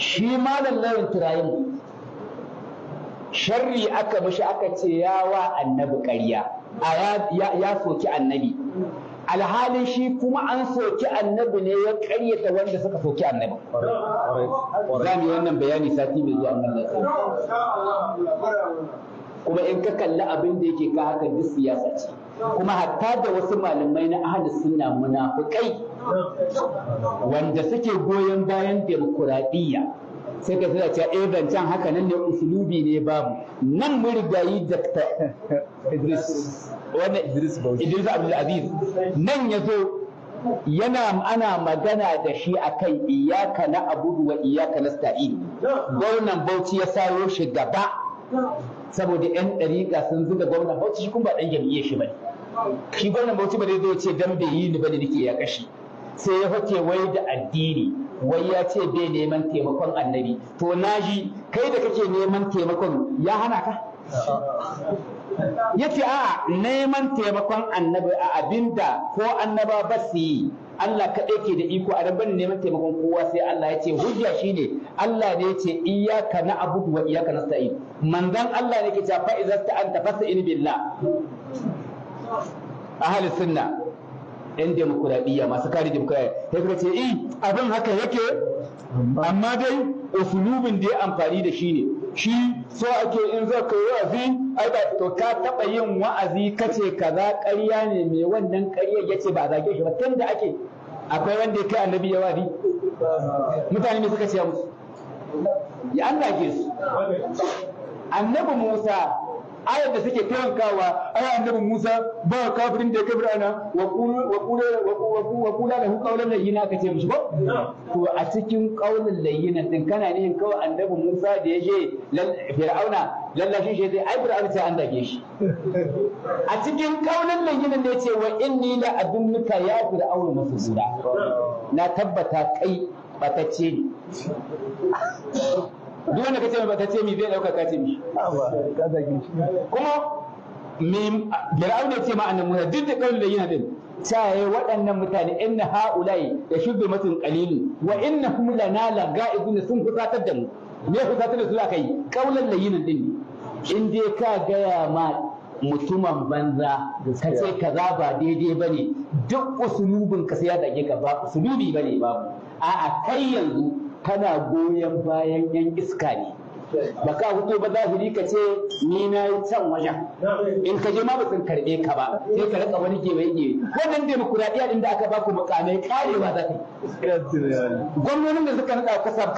shi malam Lawan Turayen sharri aka mishi aka ce yawa annabi ƙarya ya soki annabi, alhalin shi kuma an soki annabi ne ya ƙaryata wanda suka soki annabi. Za mu yi wannan bayani sati mai zuwa Allah kuma in ka kalli abin da yake ka haka duk siyasa ce, kuma hatta da wasu malamai na ahlus sunna munafikai wanda suke goyon bayan demokuraɗiyya sai ka tana cewa zancen haka nan ne usulubi ne babu. Nan mun rigayi Dr. Idris Abdulaziz nan ya zo yana ana magana da shi akan iyaka na abudu wa iyaka nasta'in. Gwamnan Bauchi ya sayo shi gaba saboda 'yan ɗariƙa sun zuga gwamnan Bauchi, shi kuma ba ɗan jam'iyyar shi bane. Shi gwamnan Bauchi ba zai zo ce dan bai yi ni bane nake ya kashi, sai ya hoke wai da addini, wai ya ce bai neman taimakon annabi. To naji kai da kake neman taimakon ya hana ka? Ya ce a neman taimakon annabi a abinda ko annaba ba su yi, Allah kaɗai ke da iko a rabban neman taimakon kowa sai Allah. Ya ce hujja shine Allah ne ya ce iyyaka na'budu wa iyyaka nasta'in. Manzon Allah ne ke cewa fa idza ta'anta fasta'in billah. Ahli sunna yan demokuraɗiyya masu kare demokuraɗiyya sai suka ce abin haka yake, amma dai usulubin da ya amfani da shi ne, shi so ake in za ka yi wa'azi ai ba to ka taɓa yin wa'azi kace kaza ƙarya ne, mai wannan ƙaryar yace ba zage shi ba. Tun da ake akwai wanda ya kai annabi ya wa'azi, mutane ne suka ce musu ya an zage su. Annabi Musa ayar da suke taimakawa ai annabi Musa ba kafirin da ya kafir ana wa kula da qawlan layyina aka ce mishi ba. To a cikin qawlan layyinan din kana ne kawai annabi Musa da ya je Fir'auna lallashin shi sai ai Fir'auna sai an dage shi. A cikin qawlan layyinan da yace wa inni la adunnuka ya Fir'auna masudura, na tabbata kai batacce ne. Duk wanda kace mai batacce mi zai dauka kace mi kuma Fir'auna ce ma annabi Musa duk da kawai da yana din sai waɗannan mutane inna haulai da shubbi matun qalilun wa innahum lana laga'ibun, sun fusatar da mu. Me fusatar da su aka yi kaulan layyinan din ne. In dai ka gaya ma mutumin banza ka ce kaza ba daidai bane, duk usulubin ka sai ya dage ka, ba usulubi bane babu. A'a kai yanzu kana goyon bayan yan iska ne, ba ka fito ba zahiri ka ce ni na yi can wajen, in ka je ma ba sun karɓe ka ba sai ka rika wani gewe-gewe. Wannan demokuraɗiyya ɗin da aka baku mukamai karewa za ta yi. Gwamnonin da suka naɗa kasar